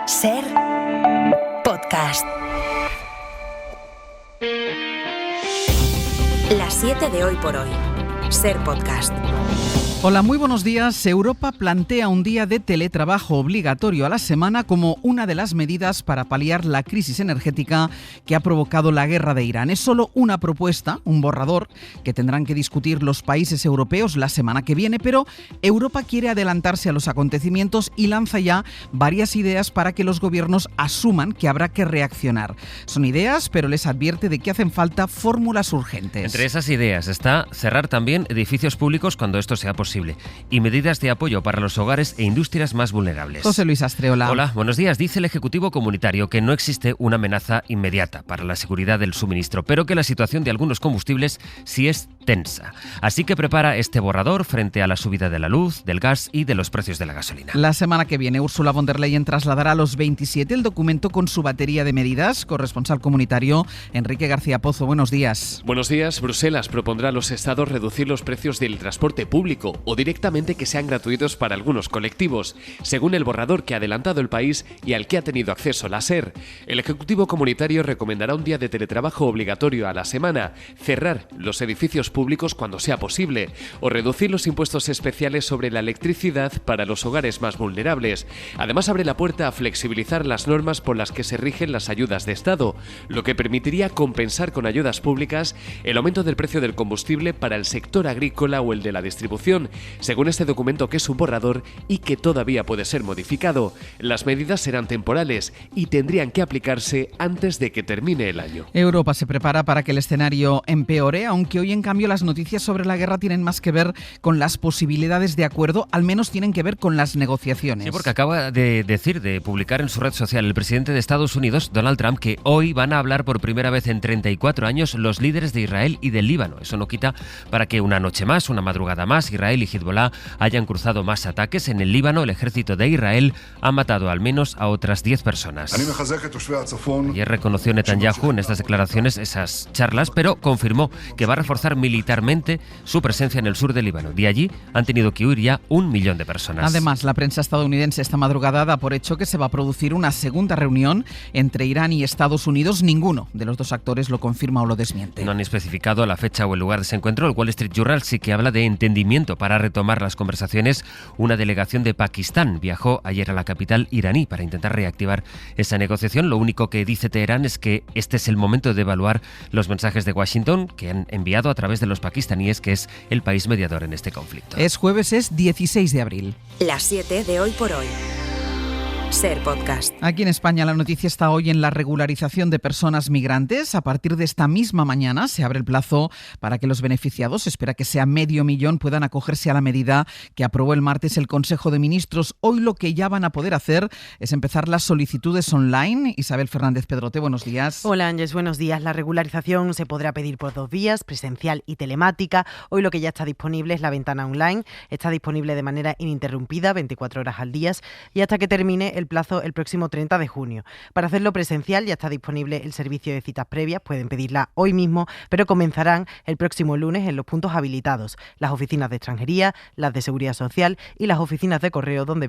Ser podcast. Las 7 de hoy por hoy. Ser podcast. Hola, muy buenos días. Europa plantea un día de teletrabajo obligatorio a la semana como una de las medidas para paliar la crisis energética que ha provocado la guerra de Irán. Es solo una propuesta, un borrador, que tendrán que discutir los países europeos la semana que viene, pero Europa quiere adelantarse a los acontecimientos y lanza ya varias ideas para que los gobiernos asuman que habrá que reaccionar. Son ideas, pero les advierte de que hacen falta fórmulas urgentes. Entre esas ideas está cerrar también edificios públicos cuando esto sea posible y medidas de apoyo para los hogares e industrias más vulnerables. José Luis Astreola. Hola, buenos días. Dice el Ejecutivo Comunitario que no existe una amenaza inmediata para la seguridad del suministro, pero que la situación de algunos combustibles sí es tensa. Así que prepara este borrador frente a la subida de la luz, del gas y de los precios de la gasolina. La semana que viene, Ursula von der Leyen trasladará a los 27 el documento con su batería de medidas. Corresponsal comunitario, Enrique García Pozo, buenos días. Buenos días. Bruselas propondrá a los estados reducir los precios del transporte público o directamente que sean gratuitos para algunos colectivos, según el borrador que ha adelantado el país y al que ha tenido acceso la SER. El Ejecutivo Comunitario recomendará un día de teletrabajo obligatorio a la semana, cerrar los edificios públicos cuando sea posible o reducir los impuestos especiales sobre la electricidad para los hogares más vulnerables. Además, abre la puerta a flexibilizar las normas por las que se rigen las ayudas de Estado, lo que permitiría compensar con ayudas públicas el aumento del precio del combustible para el sector agrícola o el de la distribución. Según este documento, que es un borrador y que todavía puede ser modificado, las medidas serán temporales y tendrían que aplicarse antes de que termine el año. Europa se prepara para que el escenario empeore, aunque hoy en cambio las noticias sobre la guerra tienen más que ver con las posibilidades de acuerdo, al menos tienen que ver con las negociaciones. Sí, porque acaba de publicar en su red social el presidente de Estados Unidos, Donald Trump, que hoy van a hablar por primera vez en 34 años los líderes de Israel y del Líbano. Eso no quita para que una noche más, una madrugada más, Israel y Hezbollah hayan cruzado más ataques. En el Líbano, el ejército de Israel ha matado al menos a otras 10 personas. Ayer reconoció Netanyahu en estas declaraciones esas charlas, pero confirmó que va a reforzar militarmente su presencia en el sur del Líbano. De allí han tenido que huir ya 1 millón de personas. Además, la prensa estadounidense esta madrugada da por hecho que se va a producir una segunda reunión entre Irán y Estados Unidos. Ninguno de los dos actores lo confirma o lo desmiente. No han especificado la fecha o el lugar de ese encuentro. El Wall Street Journal sí que habla de entendimiento para retomar las conversaciones. Una delegación de Pakistán viajó ayer a la capital iraní para intentar reactivar esa negociación. Lo único que dice Teherán es que este es el momento de evaluar los mensajes de Washington que han enviado a través de los pakistaníes, que es el país mediador en este conflicto. Es jueves, es 16 de abril. Las 7 de hoy por hoy. Ser podcast. Aquí en España la noticia está hoy en la regularización de personas migrantes. A partir de esta misma mañana se abre el plazo para que los beneficiados, se espera que sea 500.000, puedan acogerse a la medida que aprobó el martes el Consejo de Ministros. Hoy lo que ya van a poder hacer es empezar las solicitudes online. Isabel Fernández Pedrote, buenos días. Hola Ángeles, buenos días. La regularización se podrá pedir por 2 vías, presencial y telemática. Hoy lo que ya está disponible es la ventana online. Está disponible de manera ininterrumpida, 24 horas al día, y hasta que termine el plazo el próximo 30 de junio. Para hacerlo presencial ya está disponible el servicio de citas previas, pueden pedirla hoy mismo, pero comenzarán el próximo lunes en los puntos habilitados, las oficinas de extranjería, las de seguridad social y las oficinas de correo donde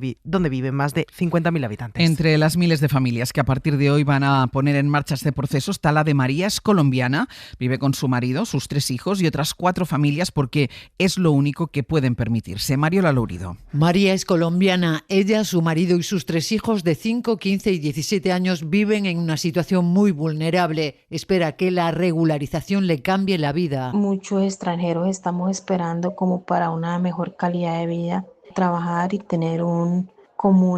viven más de 50.000 habitantes. Entre las miles de familias que a partir de hoy van a poner en marcha este proceso está la de María, es colombiana, vive con su marido, sus 3 hijos y otras 4 familias porque es lo único que pueden permitirse. Mariola Lourido. María es colombiana, ella, su marido y sus 3 hijos de 5, 15 y 17 años viven en una situación muy vulnerable. Espera que la regularización le cambie la vida. Muchos extranjeros estamos esperando como para una mejor calidad de vida, trabajar y tener un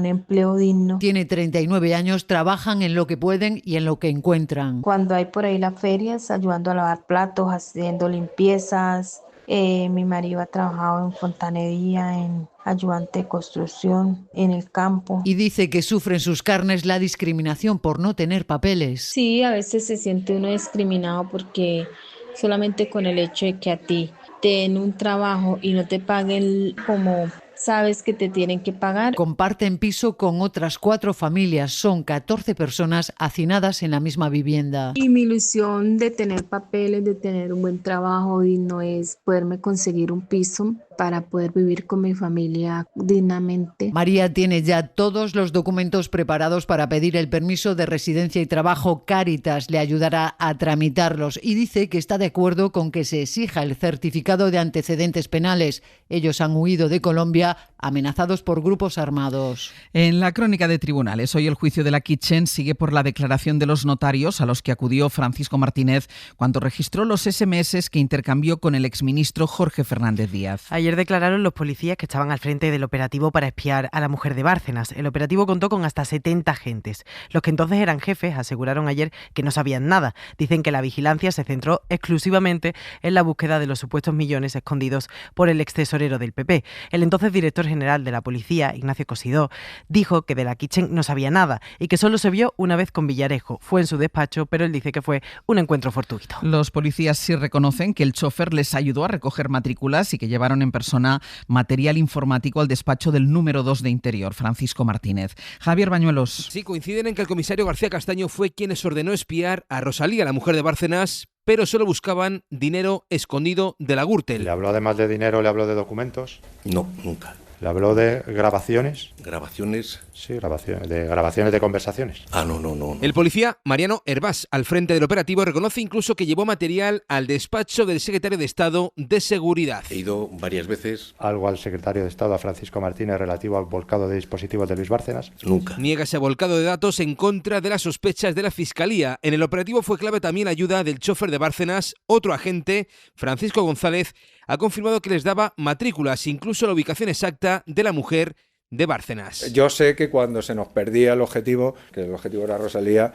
empleo digno. Tiene 39 años, trabajan en lo que pueden y en lo que encuentran. Cuando hay por ahí las ferias, ayudando a lavar platos, haciendo limpiezas. Mi marido ha trabajado en fontanería, en ayudante de construcción, en el campo. Y dice que sufre en sus carnes la discriminación por no tener papeles. Sí, a veces se siente uno discriminado porque solamente con el hecho de que a ti te den un trabajo y no te paguen como sabes que te tienen que pagar. Comparten piso con otras 4 familias. Son 14 personas hacinadas en la misma vivienda. Y mi ilusión de tener papeles, de tener un buen trabajo digno es poderme conseguir un piso para poder vivir con mi familia dignamente. María tiene ya todos los documentos preparados para pedir el permiso de residencia y trabajo. Cáritas le ayudará a tramitarlos y dice que está de acuerdo con que se exija el certificado de antecedentes penales. Ellos han huido de Colombia amenazados por grupos armados. En la crónica de tribunales, hoy el juicio de la Kitchen sigue por la declaración de los notarios a los que acudió Francisco Martínez cuando registró los SMS que intercambió con el exministro Jorge Fernández Díaz. Ayer declararon los policías que estaban al frente del operativo para espiar a la mujer de Bárcenas. El operativo contó con hasta 70 agentes. Los que entonces eran jefes aseguraron ayer que no sabían nada. Dicen que la vigilancia se centró exclusivamente en la búsqueda de los supuestos millones escondidos por el extesorero del PP. El entonces director general de la policía, Ignacio Cosidó, dijo que de la Kitchen no sabía nada y que solo se vio una vez con Villarejo. Fue en su despacho, pero él dice que fue un encuentro fortuito. Los policías sí reconocen que el chofer les ayudó a recoger matrículas y que llevaron en persona material informático al despacho del número 2 de Interior, Francisco Martínez. Javier Bañuelos. Sí, coinciden en que el comisario García Castaño fue quien les ordenó espiar a Rosalía, la mujer de Bárcenas, pero solo buscaban dinero escondido de la Gürtel. ¿Le habló además de dinero, le habló de documentos? No, nunca. ¿Le habló de grabaciones? ¿Grabaciones? Sí, grabaciones de conversaciones. No. El policía Mariano Hervás, al frente del operativo, reconoce incluso que llevó material al despacho del secretario de Estado de Seguridad. He ido varias veces. ¿Algo al secretario de Estado, a Francisco Martínez, relativo al volcado de dispositivos de Luis Bárcenas? Nunca. Niega ese volcado de datos en contra de las sospechas de la Fiscalía. En el operativo fue clave también la ayuda del chofer de Bárcenas. Otro agente, Francisco González, ha confirmado que les daba matrículas, incluso la ubicación exacta de la mujer de Bárcenas. Yo sé que cuando se nos perdía el objetivo, que el objetivo era Rosalía,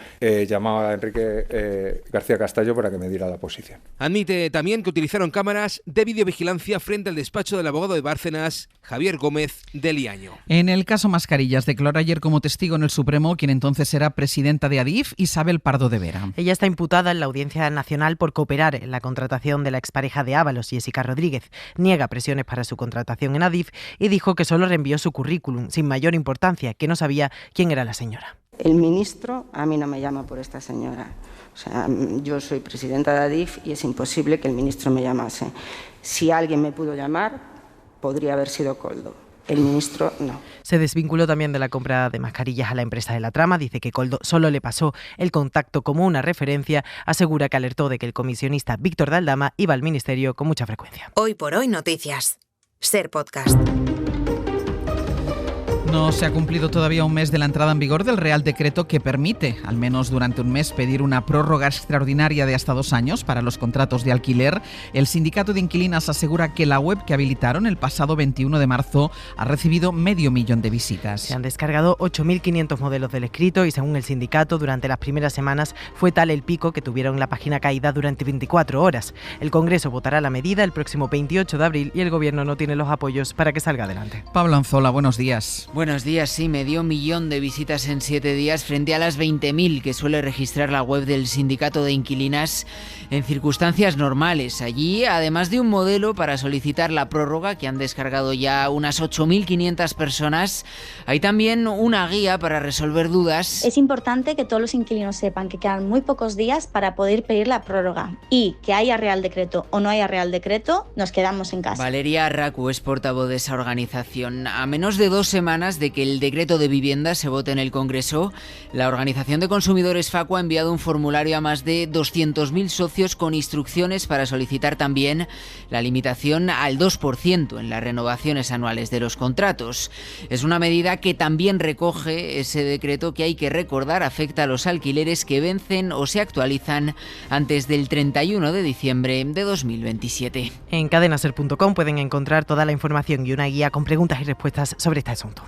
llamaba a Enrique García Castaño para que me diera la posición. Admite también que utilizaron cámaras de videovigilancia frente al despacho del abogado de Bárcenas, Javier Gómez de Liaño. En el caso Mascarillas, declaró ayer como testigo en el Supremo quien entonces era presidenta de Adif, Isabel Pardo de Vera. Ella está imputada en la Audiencia Nacional por cooperar en la contratación de la expareja de Ábalos, Jessica Rodríguez. Niega presiones para su contratación en Adif y dijo que solo reenvió su currículum sin mayor importancia, que no sabía quién era la señora. El ministro a mí no me llama por esta señora. O sea, yo soy presidenta de Adif y es imposible que el ministro me llamase. Si alguien me pudo llamar, podría haber sido Koldo. El ministro no. Se desvinculó también de la compra de mascarillas a la empresa de la trama. Dice que Koldo solo le pasó el contacto como una referencia. Asegura que alertó de que el comisionista Víctor de Aldama iba al ministerio con mucha frecuencia. Hoy por hoy noticias. Ser podcast. No se ha cumplido todavía un mes de la entrada en vigor del Real Decreto que permite, al menos durante un mes, pedir una prórroga extraordinaria de hasta 2 años para los contratos de alquiler. El sindicato de inquilinas asegura que la web que habilitaron el pasado 21 de marzo ha recibido 500.000 de visitas. Se han descargado 8.500 modelos del escrito y, según el sindicato, durante las primeras semanas fue tal el pico que tuvieron la página caída durante 24 horas. El Congreso votará la medida el próximo 28 de abril y el Gobierno no tiene los apoyos para que salga adelante. Pablo Anzola, buenos días. Buenos días, sí, medio millón de visitas en 7 días frente a las 20.000 que suele registrar la web del sindicato de inquilinas en circunstancias normales. Allí, además de un modelo para solicitar la prórroga que han descargado ya unas 8.500 personas, hay también una guía para resolver dudas. Es importante que todos los inquilinos sepan que quedan muy pocos días para poder pedir la prórroga y que haya Real Decreto o no haya Real Decreto, nos quedamos en casa. Valeria Arracu es portavoz de esa organización. A menos de 2 semanas de que el decreto de vivienda se vote en el Congreso, la Organización de Consumidores FACU ha enviado un formulario a más de 200.000 socios con instrucciones para solicitar también la limitación al 2% en las renovaciones anuales de los contratos. Es una medida que también recoge ese decreto que, hay que recordar, afecta a los alquileres que vencen o se actualizan antes del 31 de diciembre de 2027. En cadenaser.com pueden encontrar toda la información y una guía con preguntas y respuestas sobre este asunto.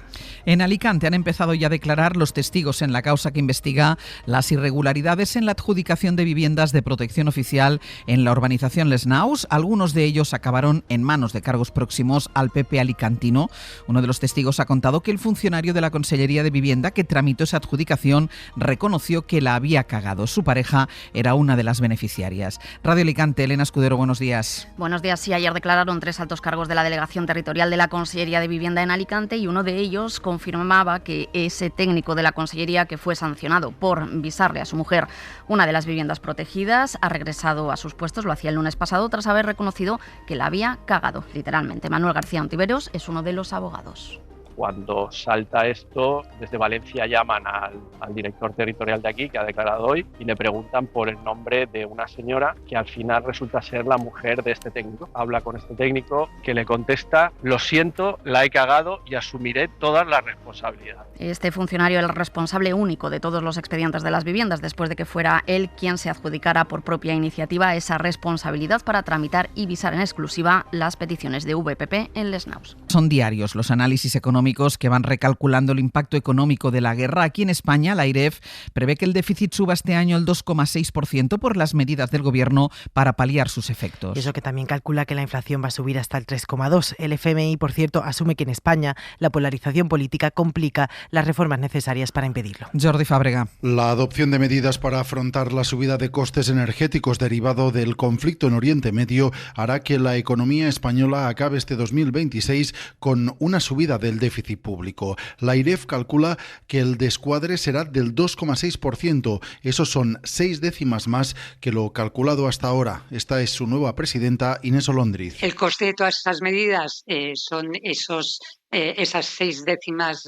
En Alicante han empezado ya a declarar los testigos en la causa que investiga las irregularidades en la adjudicación de viviendas de protección oficial en la urbanización Les Naus. Algunos de ellos acabaron en manos de cargos próximos al PP alicantino. Uno de los testigos ha contado que el funcionario de la Consellería de Vivienda que tramitó esa adjudicación reconoció que la había cagado. Su pareja era una de las beneficiarias. Radio Alicante, Elena Escudero, buenos días. Buenos días. Sí, ayer declararon 3 altos cargos de la Delegación Territorial de la Consellería de Vivienda en Alicante y uno de ellos Medios confirmaba que ese técnico de la Consellería que fue sancionado por visarle a su mujer una de las viviendas protegidas ha regresado a sus puestos, lo hacía el lunes pasado, tras haber reconocido que la había cagado, literalmente. Manuel García Ontiveros es uno de los abogados. Cuando salta esto, desde Valencia llaman al director territorial de aquí, que ha declarado hoy, y le preguntan por el nombre de una señora que al final resulta ser la mujer de este técnico. Habla con este técnico que le contesta: lo siento, la he cagado y asumiré todas las responsabilidades. Este funcionario era el responsable único de todos los expedientes de las viviendas, después de que fuera él quien se adjudicara por propia iniciativa esa responsabilidad para tramitar y visar en exclusiva las peticiones de VPP en Les Naus. Son diarios los análisis económicos que van recalculando el impacto económico de la guerra. Aquí en España, la AIREF prevé que el déficit suba este año el 2,6% por las medidas del Gobierno para paliar sus efectos. Y eso que también calcula que la inflación va a subir hasta el 3,2%. El FMI, por cierto, asume que en España la polarización política complica las reformas necesarias para impedirlo. Jordi Fábrega. La adopción de medidas para afrontar la subida de costes energéticos derivado del conflicto en Oriente Medio hará que la economía española acabe este 2026 con una subida del déficit público. La AIREF calcula que el descuadre será del 2,6%. Eso son 6 décimas más que lo calculado hasta ahora. Esta es su nueva presidenta, Inés Olondriz. El coste de todas estas medidas son esas 6 décimas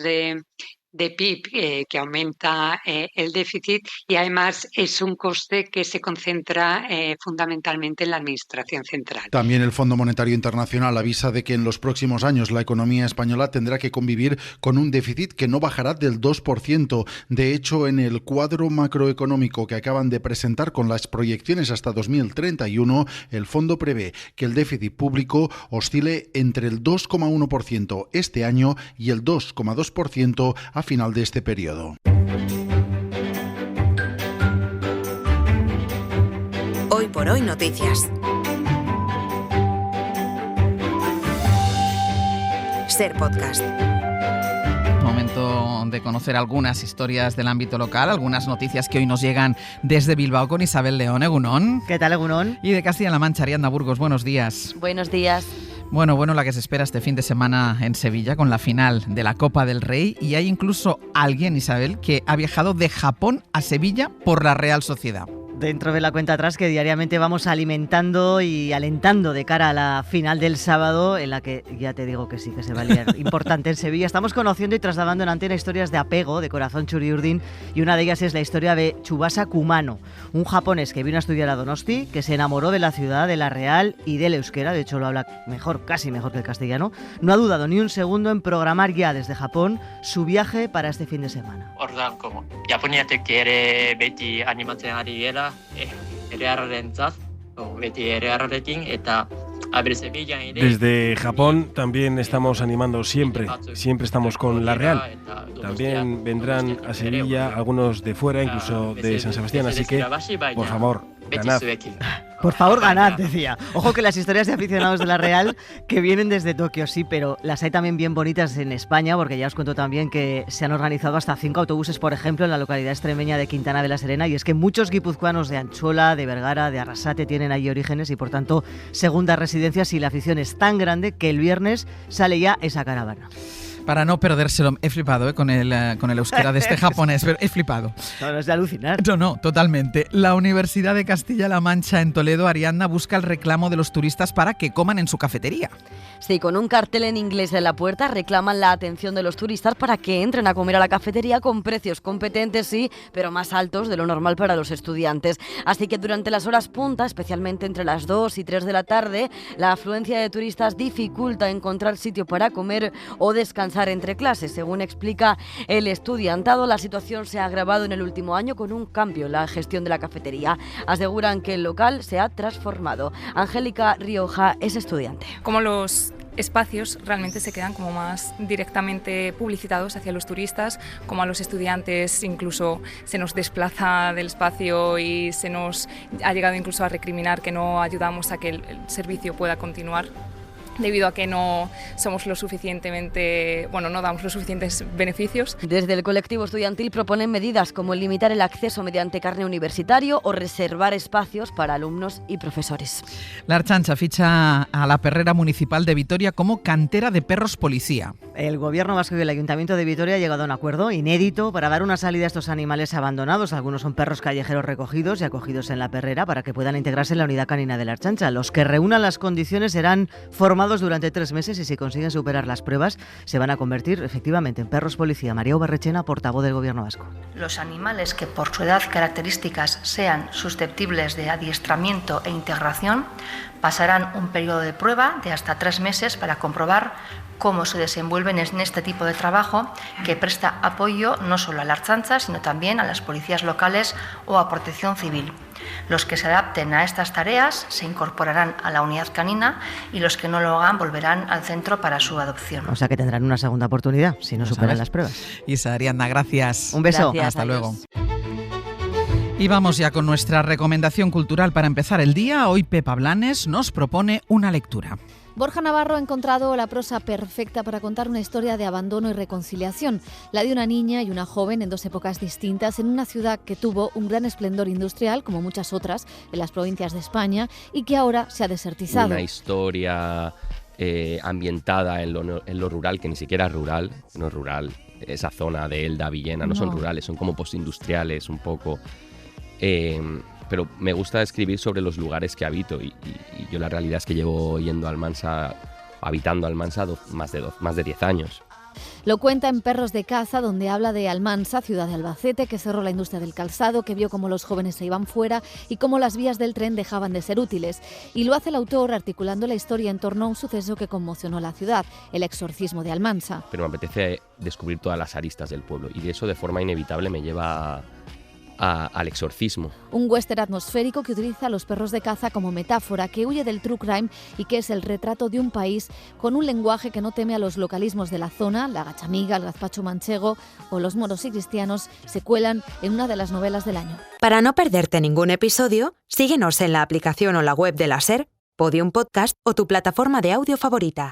de PIB que aumenta el déficit, y además es un coste que se concentra fundamentalmente en la Administración Central. También el Fondo Monetario Internacional avisa de que en los próximos años la economía española tendrá que convivir con un déficit que no bajará del 2%. De hecho, en el cuadro macroeconómico que acaban de presentar con las proyecciones hasta 2031, el fondo prevé que el déficit público oscile entre el 2,1% este año y el 2,2% a final de este periodo. Hoy por hoy noticias. Ser podcast. Momento de conocer algunas historias del ámbito local, algunas noticias que hoy nos llegan desde Bilbao con Isabel León. Egunon. ¿Qué tal, Egunon? Y de Castilla-La Mancha, Ariadna Burgos. Buenos días. Buenos días. Bueno, la que se espera este fin de semana en Sevilla con la final de la Copa del Rey, y hay incluso alguien, Isabel, que ha viajado de Japón a Sevilla por la Real Sociedad. Dentro de la cuenta atrás que diariamente vamos alimentando y alentando de cara a la final del sábado, en la que ya te digo que sí, que se va a liar importante en Sevilla. Estamos conociendo y trasladando en antena historias de apego, de corazón churiurdin, y una de ellas es la historia de Tsubasa Kumano, un japonés que vino a estudiar a Donosti, que se enamoró de la ciudad, de la Real y del euskera, de hecho lo habla mejor, casi mejor que el castellano. No ha dudado ni un segundo en programar ya desde Japón su viaje para este fin de semana. Ordan, como Japoniatik ere beti animatzen ari gera, ere-arrentzat, beti ere-arrekin, eta desde Japón también estamos animando siempre estamos con la Real. También vendrán a Sevilla algunos de fuera, incluso de San Sebastián, así que, por favor, ganad. Por favor, ganad, decía. Ojo que las historias de aficionados de la Real que vienen desde Tokio, sí, pero las hay también bien bonitas en España, porque ya os cuento también que se han organizado hasta 5 autobuses, por ejemplo, en la localidad extremeña de Quintana de la Serena, y es que muchos guipuzcoanos de Anchola, de Vergara, de Arrasate tienen allí orígenes y, por tanto, segundas residencias, y la afición es tan grande que el viernes sale ya esa caravana. Para no perdérselo, he flipado con el euskera de este japonés, pero he flipado. No, es de alucinar. No, totalmente. La Universidad de Castilla-La Mancha en Toledo, Ariadna, busca el reclamo de los turistas para que coman en su cafetería. Sí, con un cartel en inglés en la puerta reclaman la atención de los turistas para que entren a comer a la cafetería con precios competentes, sí, pero más altos de lo normal para los estudiantes. Así que durante las horas punta, especialmente entre las 2 y 3 de la tarde, la afluencia de turistas dificulta encontrar sitio para comer o descansar entre clases. Según explica el estudiantado, la situación se ha agravado en el último año con un cambio en la gestión de la cafetería. Aseguran que el local se ha transformado. Angélica Rioja es estudiante. Como los espacios realmente se quedan como más directamente publicitados hacia los turistas, como a los estudiantes incluso se nos desplaza del espacio y se nos ha llegado incluso a recriminar que no ayudamos a que el servicio pueda continuar. debido a que no somos lo suficientemente, no damos los suficientes beneficios. Desde el colectivo estudiantil proponen medidas como limitar el acceso mediante carné universitario o reservar espacios para alumnos y profesores. La Ertzaintza ficha a la perrera municipal de Vitoria como cantera de perros policía. El Gobierno vasco y el Ayuntamiento de Vitoria han llegado a un acuerdo inédito para dar una salida a estos animales abandonados. Algunos son perros callejeros recogidos y acogidos en la perrera para que puedan integrarse en la unidad canina de la Ertzaintza. Los que reúnan las condiciones serán formados durante 3 meses y si consiguen superar las pruebas se van a convertir efectivamente en perros policía. María Ubarrechena, portavoz del Gobierno vasco. Los animales que por su edad y características sean susceptibles de adiestramiento e integración pasarán un periodo de prueba de hasta 3 meses para comprobar cómo se desenvuelven en este tipo de trabajo que presta apoyo no solo a la Ertzaintza, sino también a las policías locales o a Protección Civil. Los que se adapten a estas tareas se incorporarán a la unidad canina y los que no lo hagan volverán al centro para su adopción. O sea que tendrán una segunda oportunidad si no superan las pruebas. Isa, Ariadna, gracias. Un beso. Gracias, hasta adiós. luego. Y vamos ya con nuestra recomendación cultural para empezar el día. Hoy Pepa Blanes nos propone una lectura. Borja Navarro ha encontrado la prosa perfecta para contar una historia de abandono y reconciliación, la de una niña y una joven en 2 épocas distintas, en una ciudad que tuvo un gran esplendor industrial, como muchas otras en las provincias de España, y que ahora se ha desertizado. Una historia ambientada en lo rural, que ni siquiera es rural, no es rural. Esa zona de Elda, Villena, no son rurales, son como postindustriales un poco. Pero me gusta escribir sobre los lugares que habito y yo la realidad es que llevo habitando Almansa más de 10 años. Lo cuenta en Perros de caza, donde habla de Almansa, ciudad de Albacete, que cerró la industria del calzado, que vio cómo los jóvenes se iban fuera y cómo las vías del tren dejaban de ser útiles. Y lo hace el autor articulando la historia en torno a un suceso que conmocionó a la ciudad, el exorcismo de Almansa. Pero me apetece descubrir todas las aristas del pueblo y de eso de forma inevitable me lleva al exorcismo. Un western atmosférico que utiliza a los perros de caza como metáfora, que huye del true crime y que es el retrato de un país con un lenguaje que no teme a los localismos de la zona. La gachamiga, el gazpacho manchego o los moros y cristianos se cuelan en una de las novelas del año. Para no perderte ningún episodio, síguenos en la aplicación o la web de la SER, Podium Podcast o tu plataforma de audio favorita.